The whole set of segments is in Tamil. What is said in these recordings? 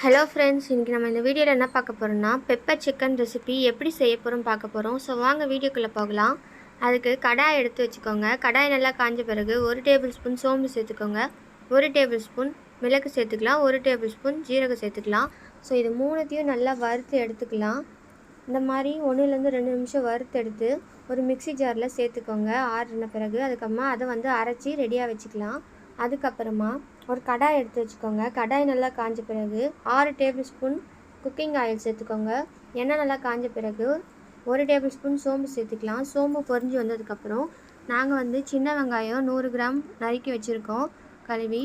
ஹலோ ஃப்ரெண்ட்ஸ், இன்றைக்கி நம்ம இந்த வீடியோவில் என்ன பார்க்க போகிறோம்னா பெப்பர் சிக்கன் ரெசிபி எப்படி செய்ய போகிறோம் பார்க்க போகிறோம். ஸோ வாங்க வீடியோக்குள்ளே போகலாம். அதுக்கு கடாய் எடுத்து வச்சுக்கோங்க. கடாய் நல்லா காஞ்ச பிறகு 1 டேபிள் ஸ்பூன் சோம்பு சேர்த்துக்கோங்க, 1 டேபிள் ஸ்பூன் மிளகு சேர்த்துக்கலாம், 1 டேபிள் ஸ்பூன் ஜீரகம் சேர்த்துக்கலாம். ஸோ இது மூணுத்தையும் நல்லா வறுத்து எடுத்துக்கலாம். இந்த மாதிரி 1லேருந்து 2 நிமிஷம் வறுத்து எடுத்து ஒரு மிக்சி ஜாரில் சேர்த்துக்கோங்க. ஆறின பிறகு அதுக்கப்புறமா அதை அரைச்சி ரெடியாக வச்சுக்கலாம். அதுக்கப்புறமா ஒரு கடாய் எடுத்து வச்சுக்கோங்க. கடாய் நல்லா காஞ்ச பிறகு 6 டேபிள் ஸ்பூன் குக்கிங் ஆயில் சேர்த்துக்கோங்க. எண்ணெய் நல்லா காஞ்ச பிறகு 1 டேபிள் ஸ்பூன் சோம்பு சேர்த்துக்கலாம். சோம்பு பொரிஞ்சு வந்ததுக்கப்புறம் நாங்கள் சின்ன வெங்காயம் 100 கிராம் நறுக்கி வச்சுருக்கோம் கழுவி.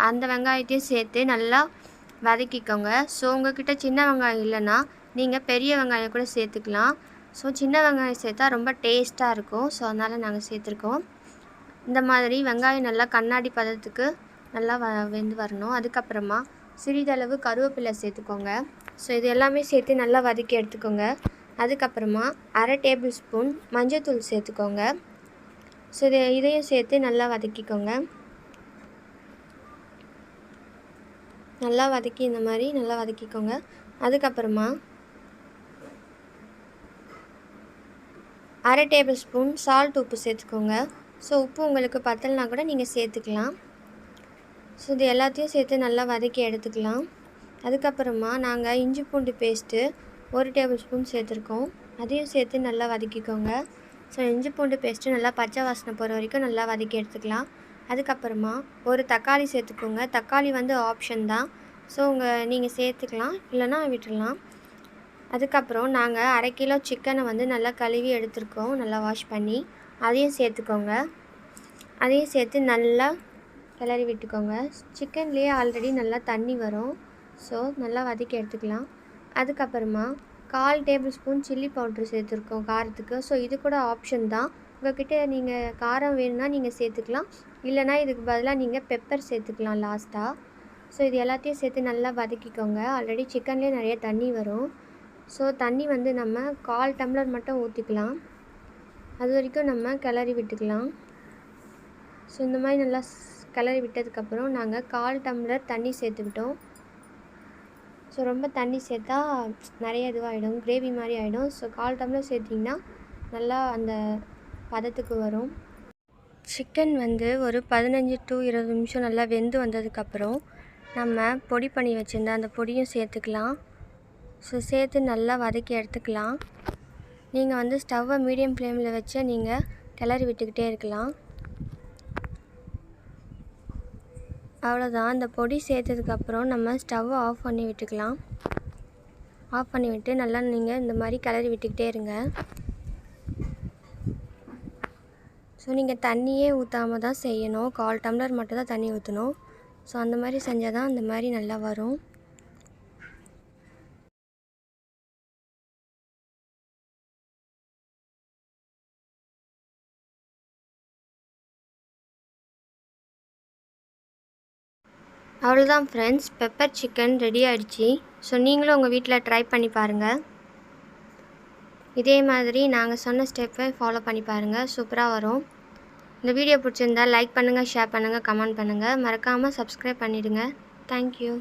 அந்த வெங்காயத்தையும் சேர்த்து நல்லா வதக்கிக்கோங்க. ஸோ உங்கள்கிட்ட சின்ன வெங்காயம் இல்லைன்னா நீங்கள் பெரிய வெங்காயம் கூட சேர்த்துக்கலாம். ஸோ சின்ன வெங்காயம் சேர்த்தா ரொம்ப டேஸ்ட்டாக இருக்கும். ஸோ அதனால் நாங்கள் சேர்த்துருக்கோம். இந்த மாதிரி வெங்காயம் நல்லா கண்ணாடி பதத்துக்கு நல்லா வெந்து வரணும். அதுக்கப்புறமா சிறிதளவு கருவேப்பிலை சேர்த்துக்கோங்க. ஸோ இது எல்லாமே சேர்த்து நல்லா வதக்கி எடுத்துக்கோங்க. அதுக்கப்புறமா 1/2 டேபிள் ஸ்பூன் மஞ்சள்தூள் சேர்த்துக்கோங்க. ஸோ இதையும் சேர்த்து நல்லா வதக்கிக்கோங்க. நல்லா வதக்கி இந்த மாதிரி நல்லா வதக்கிக்கோங்க. அதுக்கப்புறமா 1/2 டேபிள் ஸ்பூன் சால்ட் உப்பு சேர்த்துக்கோங்க. ஸோ உப்பு உங்களுக்கு பத்தலைனா கூட நீங்கள் சேர்த்துக்கலாம். ஸோ இது எல்லாத்தையும் சேர்த்து நல்லா வதக்கி எடுத்துக்கலாம். அதுக்கப்புறமா நாங்கள் இஞ்சி பூண்டு பேஸ்ட்டு 1 டேபிள் ஸ்பூன் சேர்த்துருக்கோம். அதையும் சேர்த்து நல்லா வதக்கிக்கோங்க. ஸோ இஞ்சி பூண்டு பேஸ்ட்டு நல்லா பச்சை வாசனை போகிற வரைக்கும் நல்லா வதக்கி எடுத்துக்கலாம். அதுக்கப்புறமா ஒரு தக்காளி சேர்த்துக்கோங்க. தக்காளி ஆப்ஷன் தான். ஸோ நீங்கள் சேர்த்துக்கலாம், இல்லைனா விட்டுடலாம். அதுக்கப்புறம் நாங்கள் 1/2 கிலோ சிக்கனை நல்லா கழுவி எடுத்துருக்கோம், நல்லா வாஷ் பண்ணி. அதையும் சேர்த்துக்கோங்க. அதையும் சேர்த்து நல்லா கிளறி விட்டுக்கோங்க. சிக்கன்லேயே ஆல்ரெடி நல்லா தண்ணி வரும். ஸோ நல்லா வதக்கி எடுத்துக்கலாம். அதுக்கப்புறமா 1/4 டேபிள் ஸ்பூன் சில்லி பவுட்ரு சேர்த்துருக்கோம் காரத்துக்கு. ஸோ இது கூட ஆப்ஷன் தான். உங்கள்கிட்ட நீங்கள் காரம் வேணும்னா நீங்கள் சேர்த்துக்கலாம், இல்லைனா இதுக்கு பதிலாக நீங்கள் பெப்பர் சேர்த்துக்கலாம் லாஸ்ட்டாக. ஸோ இது எல்லாத்தையும் சேர்த்து நல்லா வதக்கிக்கோங்க. ஆல்ரெடி சிக்கன்லேயே நிறைய தண்ணி வரும். ஸோ தண்ணி நம்ம 1/4 டம்ளர் மட்டும் ஊற்றிக்கலாம். அது வரைக்கும் நம்ம கிளறி விட்டுக்கலாம். ஸோ இந்த மாதிரி நல்லா கிளறி விட்டதுக்கப்புறம் நாங்கள் 1/4 டம்ளர் தண்ணி சேர்த்துக்கிட்டோம். ஸோ ரொம்ப தண்ணி சேர்த்தா நிறைய இதுவாகிடும், கிரேவி மாதிரி ஆகிடும். ஸோ 1/4 டம்ளர் சேர்த்திங்கன்னா நல்லா அந்த பதத்துக்கு வரும். சிக்கன் ஒரு 15 to 20 நிமிஷம் நல்லா வெந்து வந்ததுக்கப்புறம் நம்ம பொடி பண்ணி வச்சுருந்த அந்த பொடியும் சேர்த்துக்கலாம். ஸோ சேர்த்து நல்லா வதக்கி எடுத்துக்கலாம். நீங்கள் ஸ்டவ்வை மீடியம் ஃப்ளேமில் வச்சு நீங்கள் கிளறி விட்டுக்கிட்டே இருக்கலாம். அவ்வளோதான். அந்த பொடி சேர்த்ததுக்கப்புறம் நம்ம ஸ்டவ்வை ஆஃப் பண்ணி விட்டுக்கலாம். ஆஃப் பண்ணி விட்டு நல்லா நீங்கள் இந்த மாதிரி கிளறி விட்டுக்கிட்டே இருங்க. ஸோ நீங்கள் தண்ணியே ஊற்றாமல் தான் செய்யணும். 1/4 டம்ளர் மட்டும் தான் தண்ணி ஊற்றணும். ஸோ அந்த மாதிரி செஞ்சால் தான் அந்த மாதிரி நல்லா வரும். அவ்வளோதான் ஃப்ரெண்ட்ஸ், பெப்பர் சிக்கன் ரெடி ஆகிடுச்சி. ஸோ நீங்களும் உங்கள் வீட்டில் ட்ரை பண்ணி பாருங்கள். இதே மாதிரி நாங்கள் சொன்ன ஸ்டெப்பை ஃபாலோ பண்ணி பாருங்கள், சூப்பராக வரும். இந்த வீடியோ பிடிச்சிருந்தால் லைக் பண்ணுங்கள், ஷேர் பண்ணுங்கள், கமெண்ட் பண்ணுங்கள். மறக்காமல் சப்ஸ்கிரைப் பண்ணிவிடுங்க. தேங்க்யூ.